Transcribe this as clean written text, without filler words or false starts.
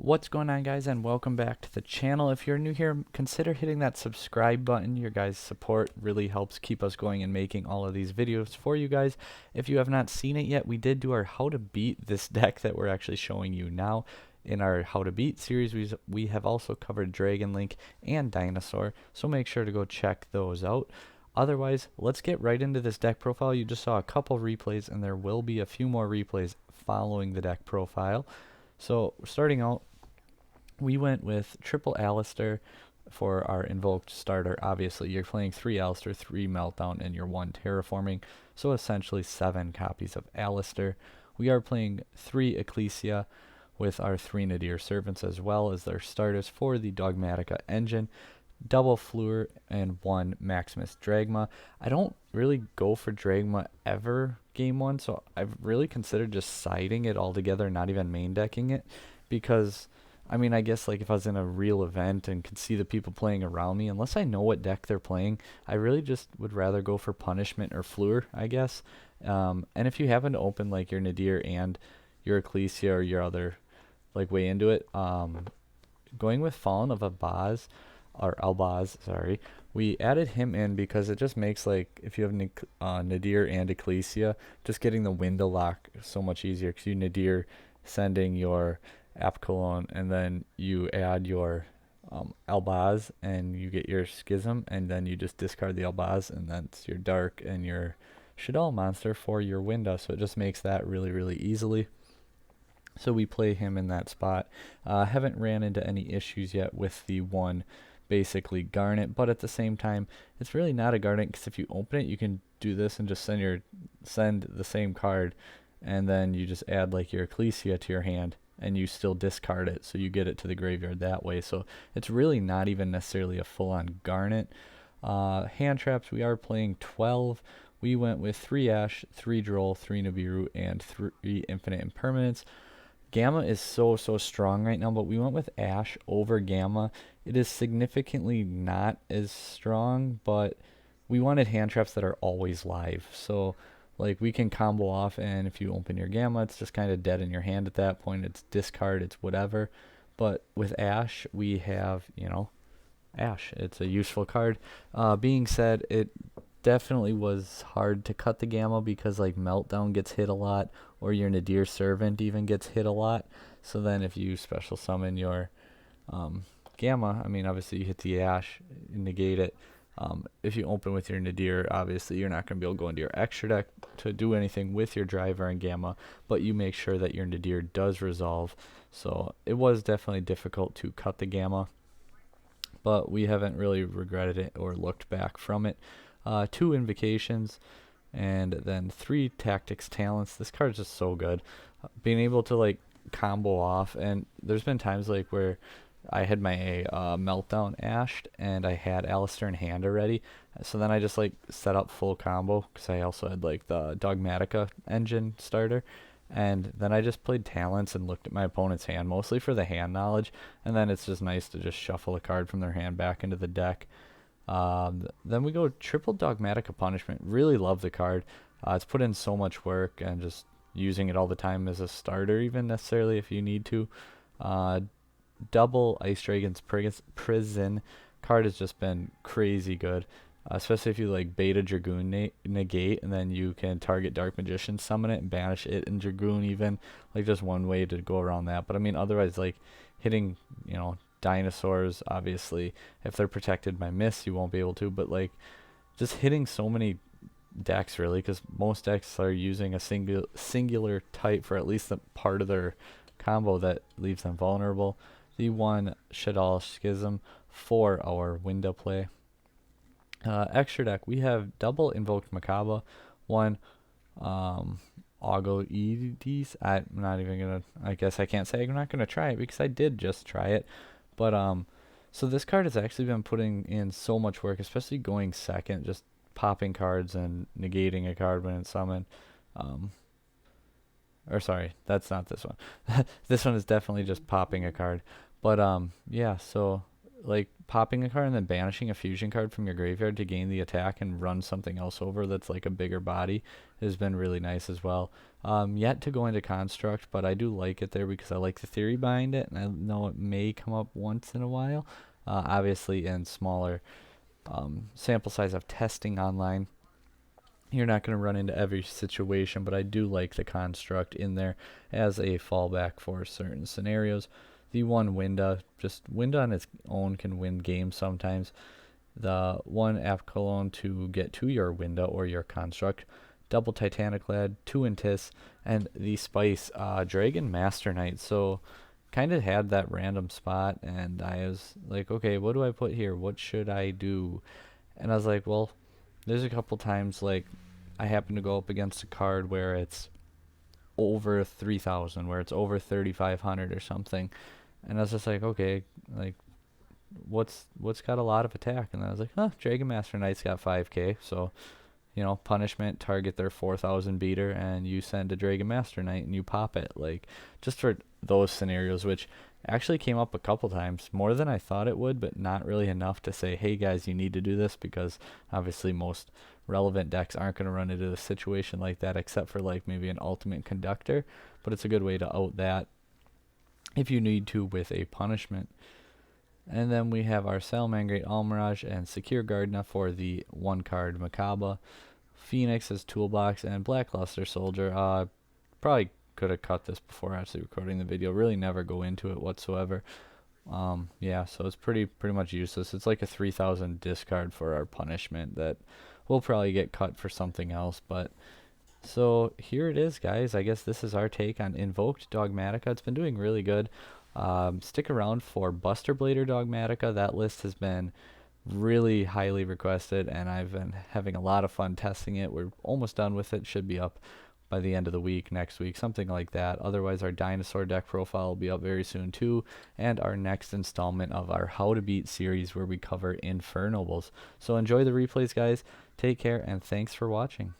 What's going on, guys, and welcome back to the channel. If you're new here, consider hitting that subscribe button. Your guys' support really helps keep us going and making all of these videos for you guys. If you have not seen it yet, we did do our how to beat this deck that we're actually showing you now. In our how to beat series, we have also covered Dragon Link and Dinosaur, so make sure to go check those out. Otherwise, let's get right into this deck profile. You just saw a couple replays, and there will be a few more replays following the deck profile. So starting out, we went with triple Alistair for our invoked starter. Obviously, you're playing 3 Alistair, 3 Meltdown, and your 1 Terraforming, so essentially 7 copies of Alistair. We are playing 3 Ecclesia with our 3 Nadir Servants as well as their starters for the Dogmatika engine. Double Fleur and 1 Maximus Dragma. I don't really go for Dragma ever game 1, so I've really considered just siding it all together, not even main decking it, because I mean, I guess like if I was in a real event and could see the people playing around me, unless I know what deck they're playing, I really just would rather go for Punishment or Fleur, I guess. And if you happen to open like your Nadir and your Ecclesia or your other like way into it, going with Fallen of Abaz or Albaz, sorry, we added him in because it just makes like if you have Nadir and Ecclesia, just getting the window lock so much easier because you Nadir sending your Apcolon, and then you add your Albaz, and you get your Schism, and then you just discard the Albaz, and that's your Dark and your Shaddoll monster for your window. So it just makes that really, really easily. So we play him in that spot. Haven't ran into any issues yet with the one basically Garnet, but at the same time, it's really not a Garnet because if you open it, you can do this and just send the same card, and then you just add like your Ecclesia to your hand, and you still discard it, so you get it to the graveyard that way. So it's really not even necessarily a full-on Garnet. Hand traps, we are playing 12. We went with 3 Ash, 3 Droll, 3 Nibiru, and 3 Infinite Impermanence. Gamma is so strong right now, but we went with Ash over Gamma. It is significantly not as strong, but we wanted hand traps that are always live. So like we can combo off, and if you open your Gamma, it's just kind of dead in your hand at that point. It's discard, it's whatever. But with Ash, we have, Ash. It's a useful card. Being said, it definitely was hard to cut the Gamma because like Meltdown gets hit a lot, or your Nadir Servant even gets hit a lot. So then if you special summon your Gamma, I mean obviously you hit the Ash, negate it. If you open with your Nadir, obviously you're not going to be able to go into your extra deck to do anything with your Driver and Gamma, but you make sure that your Nadir does resolve. So it was definitely difficult to cut the Gamma, but we haven't really regretted it or looked back from it. 2 Invocations, and then 3 Tactics Talents. This card is just so good. Being able to like combo off, and there's been times like where I had my Meltdown ashed and I had Alistair in hand already, so then I just like set up full combo because I also had like the Dogmatika engine starter, and then I just played Talents and looked at my opponent's hand mostly for the hand knowledge, and then it's just nice to just shuffle a card from their hand back into the deck. Then we go triple Dogmatika Punishment. Really love the card. It's put in so much work, and just using it all the time as a starter even necessarily if you need to. Double Ice Dragon's Prison card has just been crazy good, especially if you like Beta Dragoon negate, and then you can target Dark Magician, summon it, and banish it in Dragoon even. Like just one way to go around that. But I mean otherwise like hitting, dinosaurs, obviously if they're protected by Miss you won't be able to, but like just hitting so many decks really, because most decks are using a singular type for at least the part of their combo that leaves them vulnerable. The 1 Shaddoll Schism for our window play. Extra deck, we have double Invoked Macabre, 1 Ogoides. I'm not even gonna, I guess I can't say I'm not gonna try it because I did just try it. But so this card has actually been putting in so much work, especially going second, just popping cards and negating a card when it's summoned. Or sorry, that's not this one. This one is definitely just popping a card. But yeah, so like popping a card and then banishing a fusion card from your graveyard to gain the attack and run something else over that's like a bigger body has been really nice as well. Yet to go into construct, but I do like it there because I like the theory behind it, and I know it may come up once in a while. Obviously, in smaller sample size of testing online, you're not going to run into every situation, but I do like the construct in there as a fallback for certain scenarios. The one Winda, just Winda on its own can win games sometimes. The one app cologne to get to your Winda or your construct, double Titanic Lad, 2 Intis, and the Spice Dragon Master Knight. So kind of had that random spot, and I was like, okay, what do I put here? What should I do? And I was like, well, there's a couple times like I happen to go up against a card where it's over 3,000, where it's over 3,500 or something, and I was just like, okay, like what's got a lot of attack? And I was like, huh, Dragon Master Knight's got 5k, so punishment, target their 4,000 beater, and you send a Dragon Master Knight and you pop it, like just for those scenarios, which actually came up a couple times, more than I thought it would, but not really enough to say, hey guys, you need to do this, because obviously most relevant decks aren't going to run into a situation like that, except for like maybe an Ultimate Conductor, but it's a good way to out that if you need to with a punishment. And then we have our Salamangreat Almirage and Secure Gardna for the 1-card Makaba. Phoenix as Toolbox, and Blackluster Soldier. Probably could have cut this before actually recording the video. Really never go into it whatsoever. Yeah, so it's pretty much useless. It's like a 3,000 discard for our punishment that will probably get cut for something else. But so here it is, guys. I guess this is our take on Invoked Dogmatika. It's been doing really good. Stick around for Buster Blader Dogmatika. That list has been really highly requested, and I've been having a lot of fun testing it. We're almost done with it. Should be up by the end of the week, next week, something like that. Otherwise, our dinosaur deck profile will be up very soon too, and our next installment of our How to Beat series where we cover Infernobles. So enjoy the replays, guys. Take care, and thanks for watching.